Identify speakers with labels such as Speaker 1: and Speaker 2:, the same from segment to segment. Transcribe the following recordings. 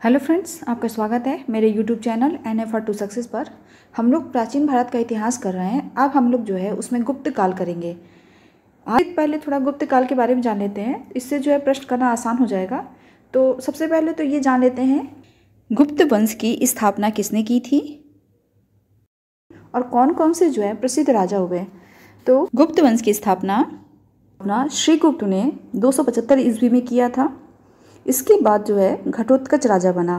Speaker 1: Hello friends, आपका स्वागत है मेरे YouTube channel NFR to success पर। हम लोग प्राचीन भारत का इतिहास कर रहे हैं। अब हम लोग जो है उसमें गुप्त काल करेंगे। आज पहले थोड़ा गुप्त काल के बारे में जान लेते हैं, इससे जो है प्रश्न करना आसान हो जाएगा। तो सबसे पहले तो ये जान लेते हैं गुप्त वंश की स्थापना किसने की थी और कौन कौन से जो है प्रसिद्ध राजा हुए। तो गुप्त वंश की स्थापना श्रीगुप्त ने 275 ईस्वी में किया था। इसके बाद जो है घटोत्कच राजा बना।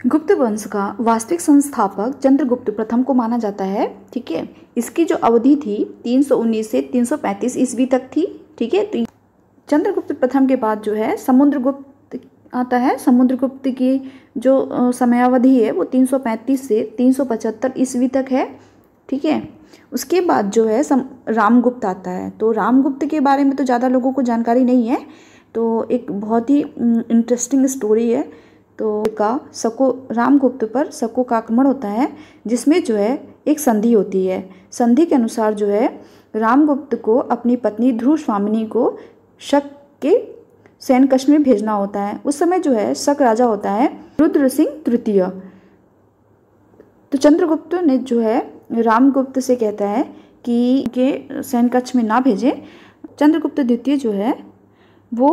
Speaker 1: गुप्त वंश का वास्तविक संस्थापक चंद्रगुप्त प्रथम को माना जाता है। ठीक है, इसकी जो अवधि थी 319 से 335 ईस्वी तक थी। ठीक है, तो चंद्रगुप्त प्रथम के बाद जो है समुद्रगुप्त आता है। समुद्रगुप्त की जो समयावधि है वो 335 से 375 ईस्वी तक है। ठीक है, उसके बाद जो है रामगुप्त आता है। तो रामगुप्त के बारे में तो ज़्यादा लोगों को जानकारी नहीं है, तो एक बहुत ही इंटरेस्टिंग स्टोरी है। तो रामगुप्त पर शकों का आक्रमण होता है, जिसमें जो है एक संधि होती है। संधि के अनुसार जो है रामगुप्त को अपनी पत्नी ध्रुव स्वामिनी को शक के सैन्यकक्ष में भेजना होता है। उस समय जो है शक राजा होता है रुद्र सिंह तृतीय। तो चंद्रगुप्त ने जो है रामगुप्त से कहता है कि के सैन्यकक्ष में ना भेजें। चंद्रगुप्त द्वितीय जो है वो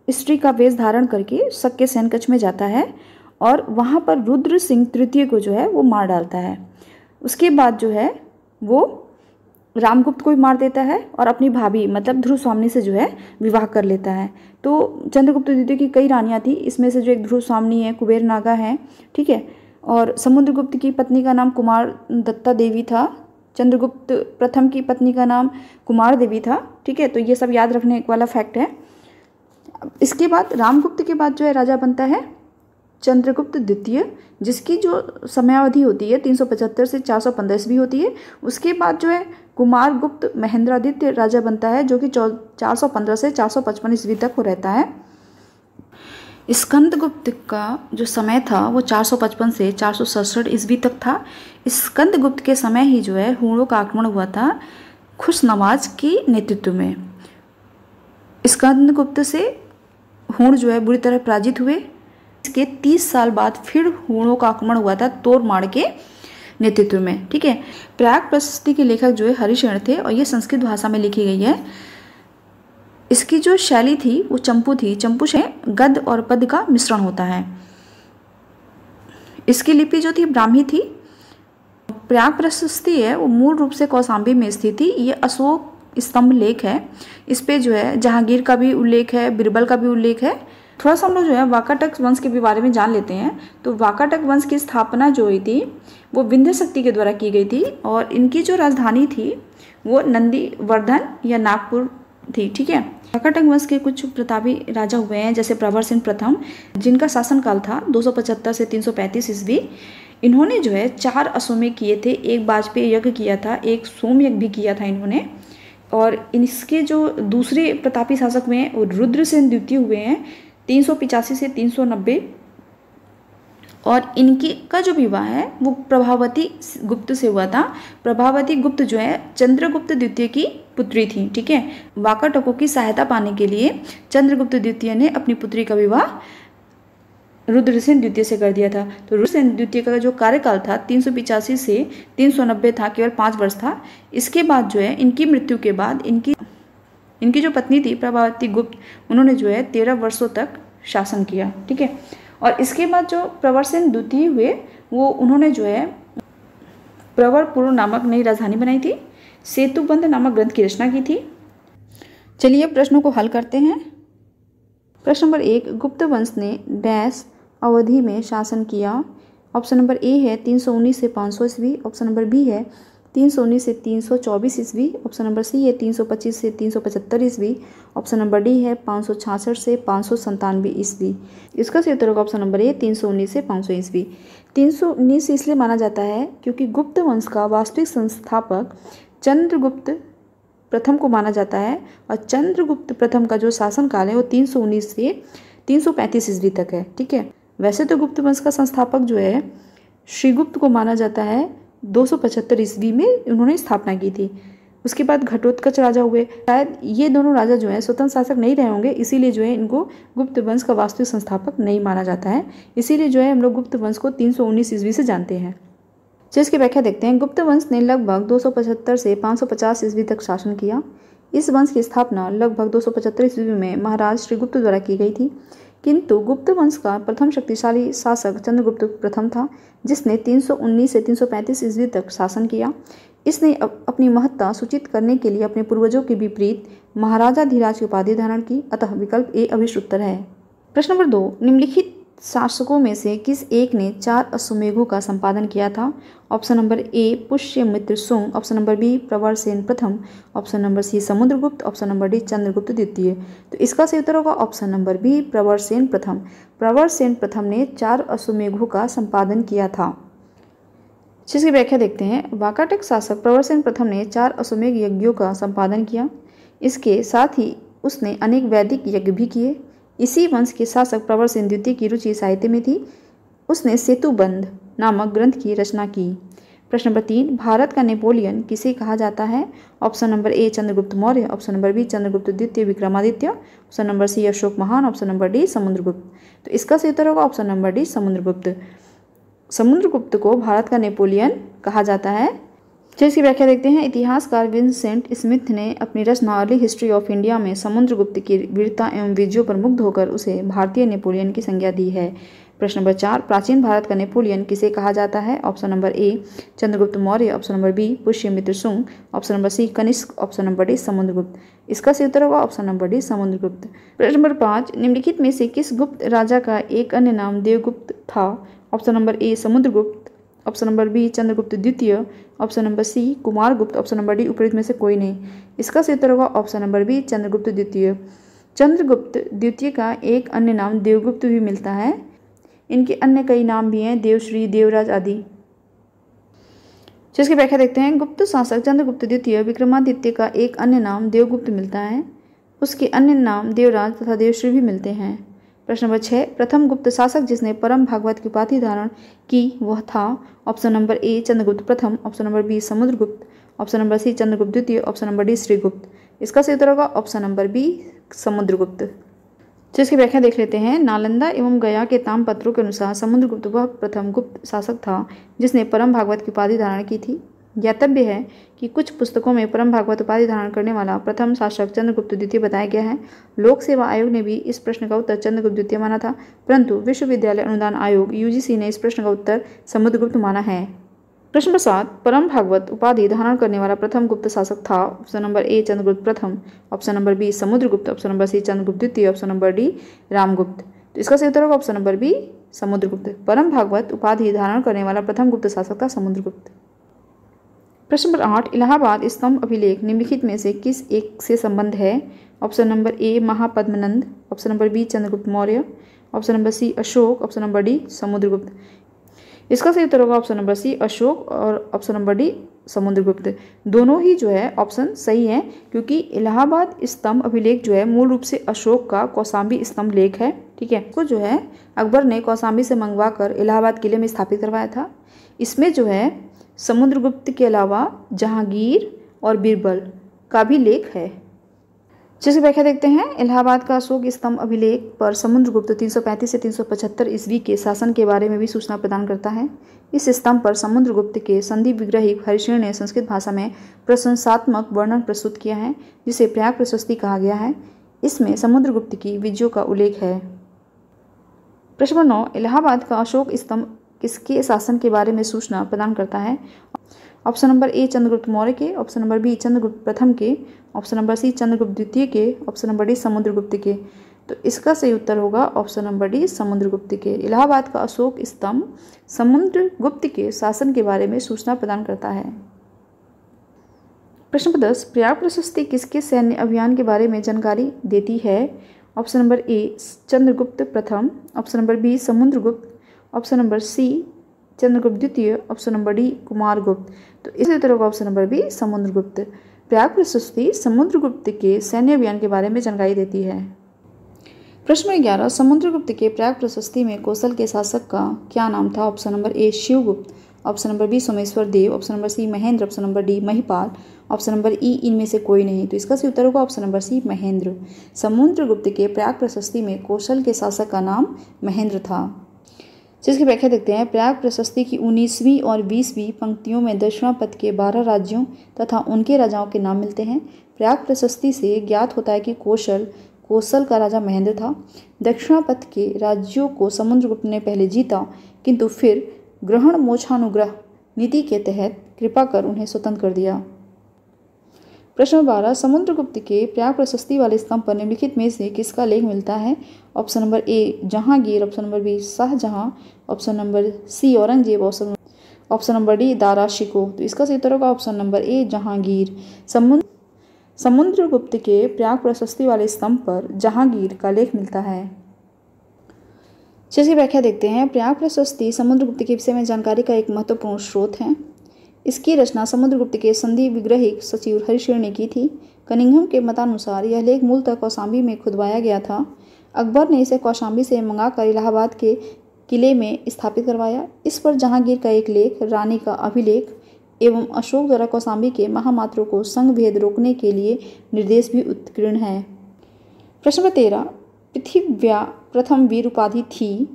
Speaker 1: स्त्री का वेश धारण करके शक के सैन्यकक्ष में जाता है और वहाँ पर रुद्र सिंह तृतीय को जो है वो मार डालता है। उसके बाद जो है वो रामगुप्त को भी मार देता है और अपनी भाभी मतलब ध्रुव स्वामिनी से जो है विवाह कर लेता है। तो चंद्रगुप्त द्वितीय की कई रानियाँ थी, इसमें से जो एक ध्रुव स्वामिनी है, कुबेर नागा है। ठीक है, और समुद्रगुप्त की पत्नी का नाम कुमार दत्ता देवी था। चंद्रगुप्त प्रथम की पत्नी का नाम कुमार देवी था। ठीक है, तो ये सब याद रखने वाला फैक्ट है। इसके बाद रामगुप्त के बाद जो है राजा बनता है चंद्रगुप्त द्वितीय, जिसकी जो समयावधि होती है 375 से 415 ईस्वी होती है। उसके बाद जो है कुमार गुप्त महेंद्रादित्य राजा बनता है, जो कि 415 से 455 ईस्वी तक हो रहता है। स्कंदगुप्त का जो समय था वो 455 से 467 ईस्वी तक था। स्कंदगुप्त के समय ही जो है हूणों का आक्रमण हुआ था खुशनवाज के नेतृत्व में। स्कंदगुप्त से हूण जो है बुरी तरह पराजित हुए। इसके 30 साल बाद फिर हूणों का आक्रमण हुआ था तोड़माड़ के नेतृत्व में। ठीक है, प्रयाग प्रशस्ति के लेखक जो है हरिशरण थे और ये संस्कृत भाषा में लिखी गई है। इसकी जो शैली थी वो चंपू थी। चंपू से गद्य और पद्य का मिश्रण होता है। इसकी लिपि जो थी ब्राह्मी थी। प्रयाग प्रशस्ति है वो मूल रूप से कौशाम्बी में स्थित थी। ये अशोक स्तंभ लेख है। इस पे जो है जहांगीर का भी उल्लेख है, बिरबल का भी उल्लेख है। थोड़ा सा हम लोग जो है वाकाटक वंश के भी बारे में जान लेते हैं। तो वाकाटक वंश की स्थापना जो हुई थी वो विंध्य शक्ति के द्वारा की गई थी और इनकी जो राजधानी थी वो नंदीवर्धन या नागपुर थी। ठीक है, वाकाटक वंश के कुछ प्रतापी राजा हुए हैं, जैसे प्रवर सिंह प्रथम, जिनका शासनकाल था 275 से 335 ईस्वी। इन्होंने जो है 4 अश्वमेध किए थे, एक वाजपेयी यज्ञ किया था, एक सोम यज्ञ भी किया था इन्होंने। और इसके जो दूसरे प्रतापी शासक हुए हैं वो रुद्रसेन द्वितीय हुए हैं 385 से 390। और इनकी का जो विवाह है वो प्रभावती गुप्त से हुआ था। प्रभावती गुप्त जो है चंद्रगुप्त द्वितीय की पुत्री थी। ठीक है, वाकाटकों की सहायता पाने के लिए चंद्रगुप्त द्वितीय ने अपनी पुत्री का विवाह रुद्रसेन द्वितीय से कर दिया था। तो रुद्रसेन द्वितीय का जो कार्यकाल था 385 से 390 था, केवल 5 वर्ष था। इसके बाद जो है इनकी मृत्यु के बाद इनकी जो पत्नी थी प्रभावती गुप्त, उन्होंने जो है 13 वर्षों तक शासन किया। ठीक है, और इसके बाद जो प्रवरसेन द्वितीय हुए वो उन्होंने जो है प्रवरपुर नामक नई राजधानी बनाई थी। सेतुबंध नामक ग्रंथ की रचना की थी। चलिए प्रश्नों को हल करते हैं। प्रश्न नंबर 1, गुप्त वंश ने डैश अवधि में शासन किया। ऑप्शन नंबर ए है 319 से 500 ईस्वी। ऑप्शन नंबर बी है 319 से 324 ईस्वी। ऑप्शन नंबर सी है 325 से 375 ईस्वी। ऑप्शन नंबर डी है 566 से 597 ईस्वी। इसका सही उत्तर होगा ऑप्शन नंबर ए 319 से 500 ईस्वी। 319 इसलिए माना जाता है क्योंकि गुप्त वंश का वास्तविक संस्थापक चंद्रगुप्त प्रथम को माना जाता है और चंद्रगुप्त प्रथम का जो शासनकाल है वो 319 से 335 ईस्वी तक है। ठीक है, वैसे तो गुप्त वंश का संस्थापक जो है श्रीगुप्त को माना जाता है 275 ईस्वी में उन्होंने स्थापना की थी। उसके बाद घटोत्कच राजा हुए। शायद ये दोनों राजा जो हैं स्वतंत्र शासक नहीं रहे होंगे, इसीलिए जो है इनको गुप्त वंश का वास्तविक संस्थापक नहीं माना जाता है। इसीलिए जो है हम लोग गुप्त वंश को 319 ईस्वी से जानते हैं। चलिए इसकी व्याख्या देखते हैं। गुप्त वंश ने लगभग 275 से 550 ईस्वी तक शासन किया। इस वंश की स्थापना लगभग 275 ईस्वी में महाराज श्रीगुप्त द्वारा की गई थी, किंतु गुप्त वंश का प्रथम शक्तिशाली शासक चंद्रगुप्त प्रथम था, जिसने 319 से 335 ईस्वी तक शासन किया। इसने अपनी महत्ता सूचित करने के लिए अपने पूर्वजों के विपरीत महाराजाधिराज की उपाधि धारण की, अतः विकल्प ए अभिष्ट उत्तर है। प्रश्न नंबर 2, निम्नलिखित शासकों में से किस एक ने 4 अश्वमेधों का संपादन किया था? ऑप्शन नंबर ए Pushyamitra Sunga, option number B Pravarasena प्रथम, option number C Samudragupta, option number D Chandragupta द्वितीय। तो इसका सही उत्तर होगा ऑप्शन नंबर बी प्रवरसेन प्रथम। प्रवरसेन प्रथम ने 4 अश्वमेधों का संपादन किया था। जिसकी व्याख्या देखते हैं। वाकाटक शासक प्रवरसेन प्रथम ने 4 अश्वमेध यज्ञों का संपादन किया। इसके साथ ही उसने अनेक वैदिक यज्ञ भी किए। इसी वंश के शासक प्रवरसेन द्वितीय की रुचि साहित्य में थी। उसने सेतुबंध नामक ग्रंथ की रचना की। प्रश्न नंबर 3, भारत का नेपोलियन किसे कहा जाता है? Option number A Chandragupta Maurya, option number B Chandragupta द्वितीय Vikramaditya, option number C Ashok महान, ऑप्शन नंबर डी समुद्रगुप्त। तो इसका सही उत्तर होगा option number D Samudragupta. Samudragupta को भारत का नेपोलियन कहा जाता है। चलिए इसकी व्याख्या देखते हैं। इतिहासकार विंसेंट स्मिथ ने अपनी रचना अर्ली हिस्ट्री ऑफ इंडिया में समुद्रगुप्त की वीरता एवं विजयों पर मुग्ध होकर उसे भारतीय नेपोलियन की संज्ञा दी है। प्रश्न नंबर 4, प्राचीन भारत का नेपोलियन किसे कहा जाता है? Option number A Chandragupta Maurya, option number B Pushyamitra Sunga, option number C Kanishka, option number D Samudragupta. इसका सही उत्तर होगा ऑप्शन नंबर डी समुद्रगुप्त। प्रश्न नंबर 5, निम्नलिखित में से किस गुप्त राजा का एक अन्य नाम देवगुप्त था? Option number A Samudragupta, option number B Chandragupta द्वितीय, option number C Kumaragupta, option number D उपरोक्त में से कोई नहीं। इसका सही उत्तर होगा ऑप्शन नंबर बी चंद्रगुप्त द्वितीय। चंद्रगुप्त द्वितीय का एक अन्य नाम देवगुप्त भी मिलता है। इनके अन्य कई नाम भी हैं, देवश्री, देवराज आदि। जिसकी व्याख्या देखते हैं। गुप्त शासक चंद्रगुप्त द्वितीय विक्रमादित्य का एक अन्य नाम देवगुप्त मिलता है। उसके अन्य नाम देवराज तथा देवश्री भी मिलते हैं। प्रश्न नंबर 6, प्रथम गुप्त शासक जिसने परम भागवत की उपाधि धारण की वह था? ऑप्शन नंबर ए चंद्रगुप्त प्रथम, option number B Samudragupta, option number C Chandragupta द्वितीय, ऑप्शन नंबर डी श्रीगुप्त। इसका सही उत्तर होगा ऑप्शन नंबर बी समुद्रगुप्त। जिसकी व्याख्या देख लेते हैं। नालंदा एवं गया के ताम्रपत्रों के अनुसार समुद्रगुप्त वह प्रथम गुप्त शासक था जिसने परम भागवत की उपाधि धारण की थी। ज्ञातव्य है कि कुछ पुस्तकों में परम भागवत उपाधि धारण करने वाला प्रथम शासक चंद्रगुप्त द्वितीय बताया गया है। लोक सेवा आयोग ने भी इस प्रश्न का उत्तर चंद्रगुप्त द्वितीय माना था, परंतु विश्वविद्यालय अनुदान आयोग यूजीसी ने इस प्रश्न का उत्तर समुद्रगुप्त माना है। प्रश्न नंबर 7, परम भागवत उपाधि धारण करने वाला प्रथम गुप्त शासक था? ऑप्शन नंबर ए चंद्रगुप्त प्रथम, option number B Samudragupta, option number C Chandragupta द्वितीय, ऑप्शन नंबर डी रामगुप्त। तो इसका सही उत्तर होगा ऑप्शन नंबर बी समुद्रगुप्त। परम भागवत उपाधि धारण करने वाला प्रथम गुप्त शासक था समुद्रगुप्त। प्रश्न नंबर 8, इलाहाबाद स्तंभ अभिलेख निम्नलिखित में से किस एक से संबंध है? Option number A Mahapadmananda, option number B Chandragupta Maurya, option number C Ashoka, option number D Samudragupta. इसका सही उत्तर होगा ऑप्शन नंबर सी अशोक और ऑप्शन नंबर डी समुद्रगुप्त। दोनों ही जो है ऑप्शन सही है, क्योंकि इलाहाबाद स्तंभ अभिलेख जो है मूल रूप से अशोक का कौशाम्बी स्तंभ लेख है। ठीक है, इसको जो है अकबर ने कौशाम्बी से मंगवा कर इलाहाबाद किले में स्थापित करवाया था। इसमें जो है समुद्रगुप्त के अलावा जहांगीर और बीरबल का भी लेख है। जिसकी व्याख्या देखते हैं। इलाहाबाद का अशोक स्तंभ अभिलेख पर समुद्रगुप्त 335 से 375 ईस्वी के शासन के बारे में भी सूचना प्रदान करता है। इस स्तंभ पर समुद्रगुप्त के संदीप विग्रही हरिशेन ने संस्कृत भाषा में प्रशंसात्मक वर्णन प्रस्तुत किया है, जिसे प्रयाग प्रशस्ति कहा गया है। इसमें समुद्रगुप्त की विजयों का उल्लेख है। प्रश्न नंबर 9, इलाहाबाद का अशोक स्तंभ किसके शासन के बारे में सूचना प्रदान करता है? Option number A Chandragupta Maurya के, ऑप्शन नंबर बी चंद्रगुप्त प्रथम के, ऑप्शन नंबर सी चंद्रगुप्त द्वितीय के, ऑप्शन नंबर डी समुद्रगुप्त के। तो इसका सही उत्तर होगा ऑप्शन नंबर डी समुद्रगुप्त के। इलाहाबाद का अशोक स्तंभ समुद्रगुप्त के शासन के बारे में सूचना प्रदान करता है। प्रश्न नंबर 10, प्रयाग प्रशस्ति किसके सैन्य अभियान के बारे में जानकारी देती है? ऑप्शन नंबर ए चंद्रगुप्त प्रथम, option number B Samudragupta, option number C Chandragupta द्वितीय, ऑप्शन नंबर डी कुमारगुप्त। तो इसका उत्तर होगा option number B Samudragupta. Prayag प्रशस्ति समुद्रगुप्त के सैन्य अभियान के बारे में जानकारी देती है। प्रश्न नंबर 11, समुद्रगुप्त के प्रयाग प्रशस्ति में कौशल के शासक का क्या नाम था? Option number A Shivagupta, option number B Someshwar Dev, option number C Mahendra, option number D Mahipal, option number E इनमें से कोई नहीं। तो इसका सही उत्तर होगा option number C Mahendra. Samudragupta के प्रयाग प्रशस्ति में कौशल के शासक का नाम महेंद्र था। जिसकी व्याख्या देखते हैं। प्रयाग प्रशस्ति की 19वीं और 20वीं पंक्तियों में दक्षिणापथ के 12 राज्यों तथा उनके राजाओं के नाम मिलते हैं। प्रयाग प्रशस्ति से ज्ञात होता है कि कौशल का राजा महेंद्र था। दक्षिणापथ के राज्यों को समुद्रगुप्त ने पहले जीता, किंतु फिर ग्रहण मोक्षानुग्रह नीति के तहत कृपा कर उन्हें स्वतंत्र कर दिया। प्रश्न 12 समुद्रगुप्त के प्रयाग प्रशस्ति वाले स्तंभ पर निम्नलिखित में से किसका लेख मिलता है। Option number A Jahangir, option number B Shahjahan, option number C Aurangzeb, option number D Dara Shikoh. तो इसका सही उत्तर होगा option number A Jahangir. Samudragupta के प्रयाग प्रशस्ति वाले स्तंभ पर जहांगीर का लेख मिलता है। जैसी व्याख्या देखते हैं। प्रयाग प्रशस्ति समुद्रगुप्त के विषय में जानकारी का एक महत्वपूर्ण स्रोत है। इसकी रचना समुद्रगुप्त के संधि विग्रहिक सचिव हरिशेर ने की थी। कनिंघम के मतानुसार यह लेख मूलतः कौशाम्बी में खुदवाया गया था। अकबर ने इसे कौशाम्बी से मंगाकर इलाहाबाद के किले में स्थापित करवाया। इस पर जहांगीर का एक लेख, रानी का अभिलेख एवं अशोक द्वारा कौशाम्बी के महामात्रों को संघ भेद रोकने के लिए निर्देश भी उत्कीर्ण है। प्रश्न नंबर 13 पृथिव्या प्रथम वीर उपाधि थी।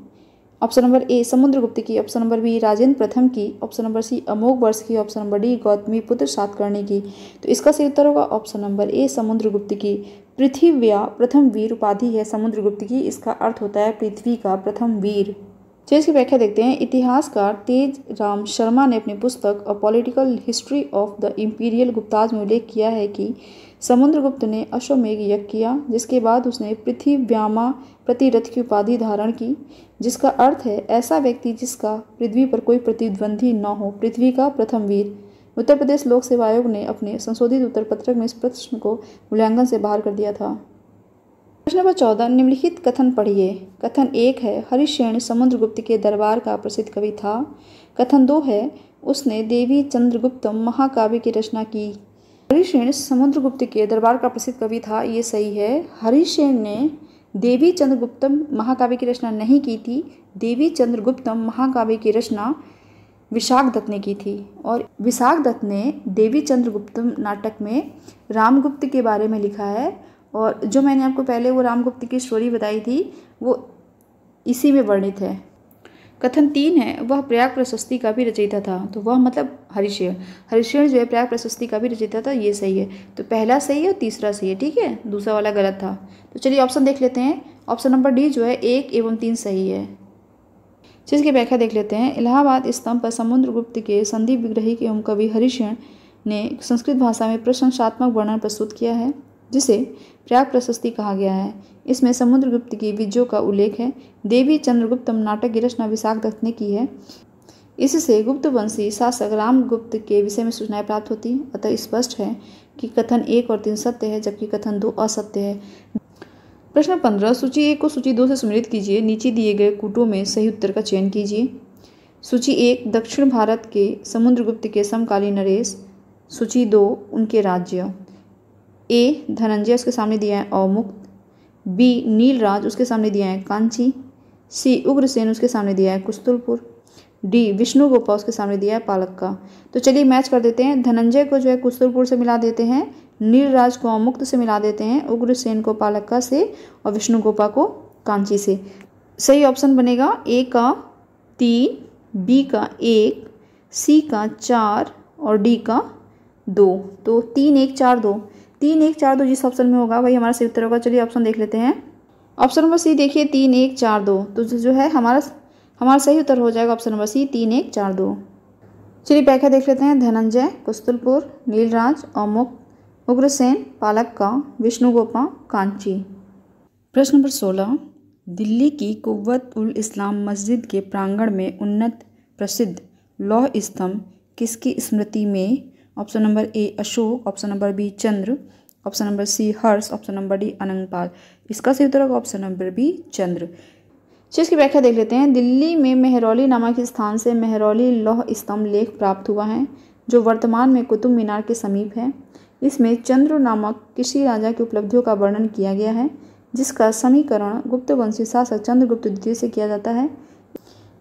Speaker 1: ऑप्शन नंबर ए समुद्रगुप्त की, ऑप्शन नंबर बी राजेंद्र प्रथम की, ऑप्शन नंबर सी अमोघ वर्ष की, ऑप्शन नंबर डी गौतमी पुत्र सातकर्णी की। तो इसका सही उत्तर होगा ऑप्शन नंबर ए समुद्रगुप्त की। पृथिव्या प्रथम वीर उपाधि है समुद्रगुप्त की। इसका अर्थ होता है पृथ्वी का प्रथम वीर। चलिए इसकी व्याख्या देखते हैं। इतिहासकार तेज राम शर्मा ने अपनी पुस्तक a political history of the imperial Gupta's में उल्लेख किया है कि समुद्रगुप्त ने अश्वमेघ यज्ञ किया, जिसके बाद उसने पृथिव्यामा प्रतिरथ की उपाधि धारण की, जिसका अर्थ है ऐसा व्यक्ति जिसका पृथ्वी पर कोई प्रतिद्वंदी न हो, पृथ्वी का प्रथम वीर। उत्तर प्रदेश लोक सेवा आयोग ने अपने संशोधित उत्तर पत्रक में इस प्रश्न को मूल्यांकन से बाहर कर दिया था। प्रश्न नंबर 14 निम्नलिखित कथन पढ़िए। कथन 1 है हरिशेन समुद्रगुप्त के दरबार का प्रसिद्ध कवि था। कथन 2 है उसने देवी चंद्रगुप्तम महाकाव्य की रचना की। हरिशेन समुद्रगुप्त के दरबार का प्रसिद्ध कवि था, ये सही है। हरिशेन ने देवी चंद्रगुप्तम महाकाव्य की रचना नहीं की थी। देवी चंद्रगुप्तम महाकाव्य की रचना विशाख दत्त ने की थी, और विशाख दत्त ने देवी चंद्रगुप्तम नाटक में रामगुप्त के बारे में लिखा है, और जो मैंने आपको पहले वो रामगुप्त की स्टोरी बताई थी वो इसी में वर्णित है। कथन 3 है वह प्रयाग प्रशस्ति का भी रचयिता था। तो वह मतलब हरिशेन जो है प्रयाग प्रशस्ति का भी रचयिता था, ये सही है। तो पहला सही है और तीसरा सही है, ठीक है, दूसरा वाला गलत था। तो चलिए ऑप्शन देख लेते हैं। ऑप्शन नंबर डी जो है 1 एवं 3 सही है। जिसकी व्याख्या देख लेते हैं। इलाहाबाद स्तंभ पर समुद्रगुप्त के संधि विग्रहिक एवं कवि हरिशेन ने संस्कृत भाषा में प्रशंसात्मक वर्णन प्रस्तुत किया है, जिसे प्रयाग प्रशस्ति कहा गया है। इसमें समुद्रगुप्त की विजयों का उल्लेख है। देवी चंद्रगुप्तम नाटक की रचना विशाख दत्त ने की है। इससे गुप्त वंशी शासक रामगुप्त के विषय में सूचनाएं प्राप्त होती हैं। अतः स्पष्ट है कि कथन 1 और 3 सत्य है, जबकि कथन 2 असत्य है। प्रश्न 15 सूची 1 को सूची 2 से सम्मिलित कीजिए। नीचे दिए गए कूटों में सही उत्तर का चयन कीजिए। सूची 1 दक्षिण भारत के समुद्रगुप्त के समकालीन नरेश। सूची 2 उनके राज्य। ए धनंजय, उसके सामने दिया है अवमुक्त। बी नीलराज, उसके सामने दिया है कांची। सी उग्रसेन, उसके सामने दिया है कुस्तुलपुर। डी विष्णुगोपा, उसके सामने दिया है पालक्का। तो चलिए मैच कर देते हैं। धनंजय को जो है कुस्तुलपुर से मिला देते हैं, नीलराज को अवमुक्त से मिला देते हैं, उग्रसेन को पालक्का से और विष्णुगोपा को कांची से। सही ऑप्शन बनेगा ए का 3, बी का 1, सी का 4 और डी का 2। तो 3 1 4 2, 3 1 4 2 जिस ऑप्शन में होगा वही हमारा सही उत्तर होगा। चलिए ऑप्शन देख लेते हैं। ऑप्शन नंबर सी देखिए 3 1 4 2, तो जो है हमारा सही उत्तर हो जाएगा ऑप्शन नंबर सी 3 1 4 2। चलिए व्याख्या देख लेते हैं। धनंजय कुस्तुलपुर, नीलराज अवमुक्त, उग्रसेन पालक्का, विष्णुगोपा कांची। प्रश्न नंबर 16 दिल्ली की कुव्वत उल इस्लाम मस्जिद के प्रांगण में उन्नत प्रसिद्ध लौह स्तंभ किसकी स्मृति में। Option number A Ashok, option number B Chandra, option number C Harsh, option number D Anangpal. इसका सही उत्तर होगा ऑप्शन नंबर बी चंद्र। इसकी व्याख्या देख लेते हैं। दिल्ली में मेहरौली नामक स्थान से मेहरौली लौह स्तंभ लेख प्राप्त हुआ है, जो वर्तमान में कुतुब मीनार के समीप है। इसमें चंद्र नामक किसी राजा की उपलब्धियों का वर्णन किया गया है, जिसका समीकरण गुप्त वंशी शासक चंद्रगुप्त द्वितीय से किया जाता है।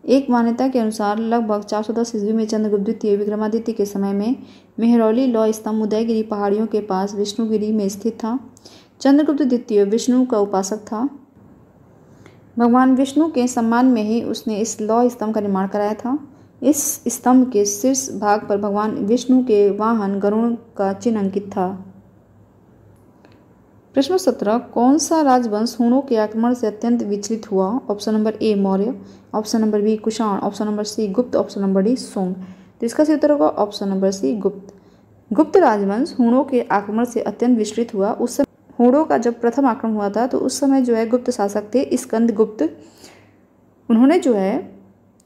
Speaker 1: एक मान्यता के अनुसार लगभग 410 ईस्वी में चंद्रगुप्त द्वितीय विक्रमादित्य के समय में मेहरौली लौह स्तंभ उदयगिरी पहाड़ियों के पास विष्णुगिरी में स्थित था। चंद्रगुप्त द्वितीय विष्णु का उपासक था। भगवान विष्णु के सम्मान में ही उसने इस लौह स्तंभ का निर्माण कराया था। इस स्तंभ के शीर्ष भाग पर भगवान विष्णु के वाहन गरुड़ का चिन्ह अंकित था। प्रश्न 17, कौन सा राजवंश हूणों के आक्रमण से अत्यंत विचलित हुआ? Option number A Maurya, option number B Kushan, option number C Gupta, option number D song. तो इसका सही उत्तर होगा ऑप्शन नंबर सी गुप्त। गुप्त राजवंश हूणों के आक्रमण से अत्यंत विचलित हुआ। उस समय हूणों का जब प्रथम आक्रमण हुआ था तो उस समय जो है गुप्त शासक थे स्कंद गुप्त, उन्होंने जो है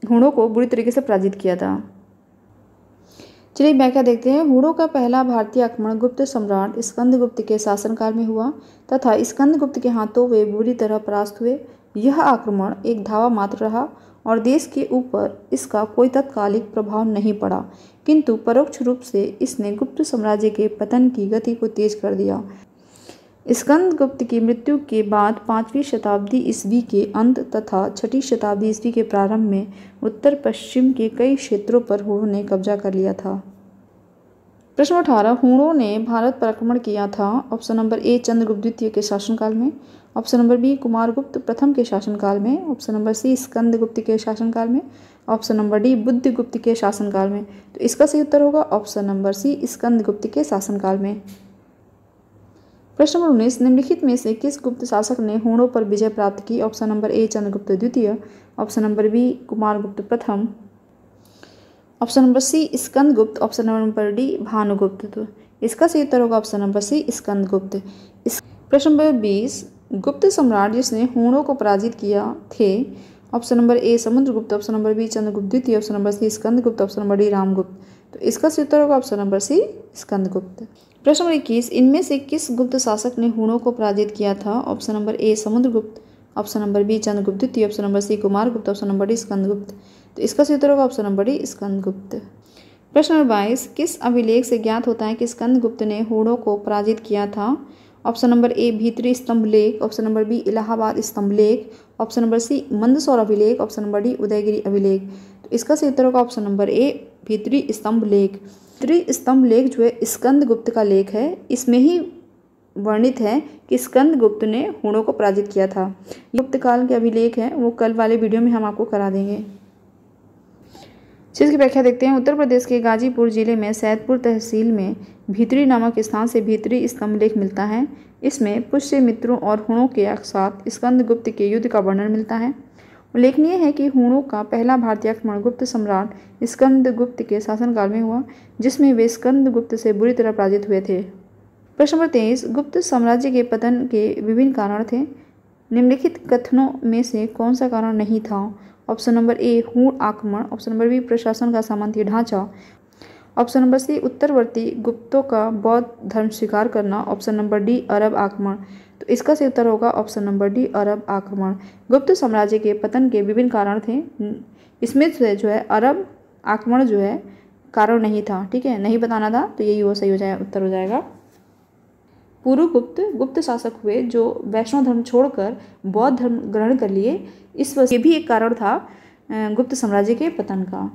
Speaker 1: हूणों को बुरी तरीके से पराजित किया था। चलिए व्याख्या देखते हैं। हूणों का पहला भारतीय आक्रमण गुप्त सम्राट स्कंदगुप्त के शासनकाल में हुआ तथा स्कंदगुप्त के हाथों वे बुरी तरह परास्त हुए। यह आक्रमण एक धावा मात्र रहा और देश के ऊपर इसका कोई तात्कालिक प्रभाव नहीं पड़ा, किंतु परोक्ष रूप से इसने गुप्त साम्राज्य के पतन की गति को तेज कर दिया। स्कंदगुप्त की मृत्यु के बाद 5वीं शताब्दी ईस्वी के अंत तथा 6ठी शताब्दी ईस्वी के प्रारंभ में उत्तर पश्चिम के कई क्षेत्रों पर हूणों ने कब्जा कर लिया था। प्रश्न 18, हूणों ने भारत पर आक्रमण किया था। ऑप्शन नंबर ए चंद्रगुप्त द्वितीय के शासनकाल में, ऑप्शन नंबर बी कुमारगुप्त प्रथम के शासनकाल में, ऑप्शन नंबर सी स्कंदगुप्त के शासनकाल में, ऑप्शन नंबर डी बुद्धगुप्त के शासनकाल में। तो इसका सही उत्तर होगा ऑप्शन नंबर सी स्कंदगुप्त के शासनकाल में। प्रश्न नंबर 19, निम्नलिखित में से किस गुप्त शासक ने हूणों पर विजय प्राप्त की? ऑप्शन नंबर ए चंद्रगुप्त द्वितीय, ऑप्शन नंबर बी कुमारगुप्त प्रथम, option number C Skandagupta, option number D Bhanugupta. तो इसका सही उत्तर होगा ऑप्शन नंबर सी स्कंदगुप्त। प्रश्न नंबर 20, गुप्त सम्राट जिसने हूणों को पराजित किया थे? Option number A Samudragupta, option number B Chandragupta द्वितीय, option number C Skandagupta, option number D Ramagupta. तो इसका सही उत्तर होगा ऑप्शन नंबर सी स्कंदगुप्त। प्रश्न नंबर 21, इनमें से किस गुप्त शासक ने हूणों को पराजित किया था? Option number A Samudragupta, option number B Chandragupta द्वितीय, option number C Kumaragupta, option number D Skandagupta. तो इसका सही उत्तर होगा ऑप्शन नंबर डी स्कंदगुप्त। प्रश्न नंबर 22, किस अभिलेख से ज्ञात होता है कि स्कंदगुप्त ने हूणों को पराजित किया था? ऑप्शन नंबर ए भीतरी स्तंभ लेख, ऑप्शन नंबर बी इलाहाबाद स्तंभ लेख, ऑप्शन नंबर सी मंदसौर अभिलेख, ऑप्शन नंबर डी उदयगिरी अभिलेख। तो इसका सही उत्तर होगा ऑप्शन नंबर ए भीतरी स्तंभ लेख। भीतरी स्तंभ लेख जो है स्कंदगुप्त का लेख है, इसमें ही वर्णित है कि स्कंदगुप्त ने हूणों को पराजित किया था। गुप्त काल के अभिलेख है, वो कल वाले वीडियो में हम आपको करा देंगे। चीज़ की व्याख्या देखते हैं। उत्तर प्रदेश के गाजीपुर जिले में सैदपुर तहसील में भीतरी नामक स्थान से भीतरी स्तंभ लेख मिलता है। इसमें पुष्यमित्रों और हूणों के साथ स्कंदगुप्त के युद्ध का वर्णन मिलता है। उल्लेखनीय है कि हूणों का पहला भारतीय आक्रमण गुप्त सम्राट स्कंदगुप्त के शासनकाल में हुआ, जिसमें वे स्कंदगुप्त से बुरी तरह पराजित हुए थे। प्रश्न नंबर 23, गुप्त साम्राज्य के पतन के विभिन्न कारण थे। निम्नलिखित कथनों में से कौन सा कारण नहीं था? ऑप्शन नंबर ए हूण आक्रमण, ऑप्शन नंबर बी प्रशासन का सामंती ढांचा, ऑप्शन नंबर सी उत्तरवर्ती गुप्तों का बौद्ध धर्म स्वीकार करना, ऑप्शन नंबर डी अरब आक्रमण। तो इसका सही उत्तर होगा ऑप्शन नंबर डी अरब आक्रमण। गुप्त साम्राज्य के पतन के विभिन्न कारण थे, इसमें से जो है अरब आक्रमण जो है कारण नहीं था। ठीक है, नहीं बताना था, तो यही वो सही हो जाएगा, उत्तर हो जाएगा। पूर्व गुप्त शासक हुए जो वैष्णव धर्म छोड़कर बौद्ध धर्म ग्रहण कर लिए, इस वजह से भी एक कारण था गुप्त साम्राज्य के पतन का।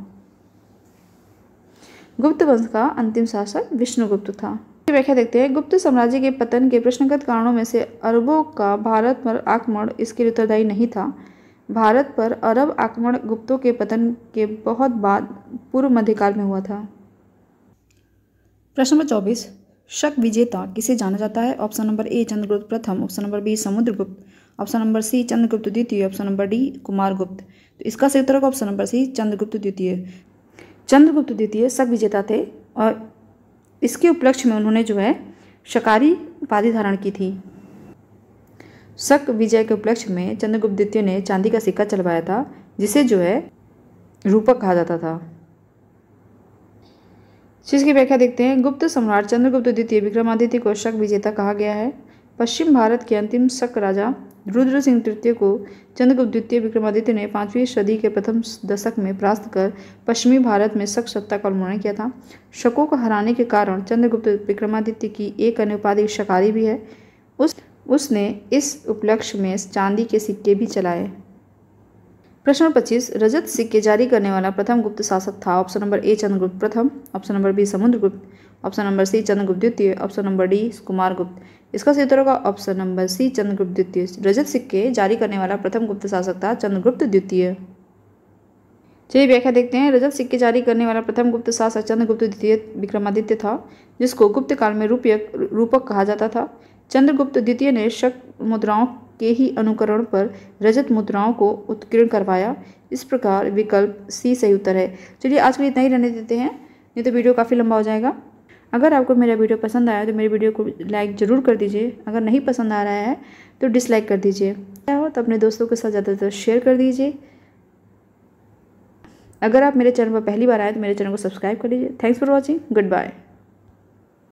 Speaker 1: गुप्त वंश का अंतिम शासक विष्णुगुप्त था। व्याख्या देखते हैं। गुप्त साम्राज्य के पतन के प्रश्नगत कारणों में से अरबों का भारत पर आक्रमण इसके लिए उत्तरदायी नहीं था। भारत पर अरब आक्रमण गुप्तों के पतन के बहुत बाद पूर्व मध्यकाल में हुआ था। प्रश्न नंबर 24, शक विजेता किसे जाना जाता है? ऑप्शन नंबर ए चंद्रगुप्त प्रथम, option number B Samudragupta, option number C Chandragupta द्वितीय, ऑप्शन नंबर डी कुमारगुप्त। तो इसका सही उत्तर होगा ऑप्शन नंबर सी चंद्रगुप्त द्वितीय। चंद्रगुप्त द्वितीय शक विजेता थे और इसके उपलक्ष्य में उन्होंने जो है शकारी उपाधि धारण की थी। शक विजय के उपलक्ष्य में चंद्रगुप्त द्वितीय ने चांदी का सिक्का चलवाया था, जिसे जो है रूपक कहा जाता था। चीज़ की व्याख्या देखते हैं। गुप्त सम्राट चंद्रगुप्त द्वितीय विक्रमादित्य को शक विजेता कहा गया है। पश्चिम भारत के अंतिम शक राजा रुद्र सिंह तृतीय को चंद्रगुप्त द्वितीय विक्रमादित्य ने 5वीं सदी के प्रथम दशक में परास्त कर पश्चिमी भारत में शक सत्ता का उन्मूलन किया था। शकों को हराने के कारण चंद्रगुप्त विक्रमादित्य की एक अन्य उपाधि शकारी भी है। उसने इस उपलक्ष्य में चांदी के सिक्के भी चलाए। प्रश्न 25, रजत सिक्के जारी करने वाला प्रथम गुप्त शासक था। ऑप्शन नंबर ए चंद्रगुप्त प्रथम, option number B Samudragupta, option number C Chandragupta द्वितीय, ऑप्शन नंबर डी कुमारगुप्त। इसका सही उत्तर होगा ऑप्शन नंबर सी चंद्रगुप्त द्वितीय। रजत सिक्के जारी करने वाला प्रथम गुप्त शासक था चंद्रगुप्त द्वितीय। चलिए व्याख्या देखते हैं। रजत सिक्के जारी करने वाला प्रथम गुप्त शासक चंद्रगुप्त द्वितीय विक्रमादित्य था, जिसको गुप्त काल में रूपक कहा जाता था। चंद्रगुप्त द्वितीय ने शक मुद्राओं के ही अनुकरण पर रजत मुद्राओं को उत्कीर्ण करवाया। इस प्रकार विकल्प सी सही उत्तर है। चलिए आज के लिए इतना ही रहने देते हैं, नहीं तो वीडियो काफ़ी लंबा हो जाएगा। अगर आपको मेरा वीडियो पसंद आया तो मेरे वीडियो को लाइक ज़रूर कर दीजिए। अगर नहीं पसंद आ रहा है तो डिसलाइक कर दीजिए। क्या हो तो अपने दोस्तों के साथ ज़्यादातर शेयर कर दीजिए। अगर आप मेरे चैनल पर पहली बार आए तो मेरे चैनल को सब्सक्राइब कर लीजिए। Thanks for watching. Good bye.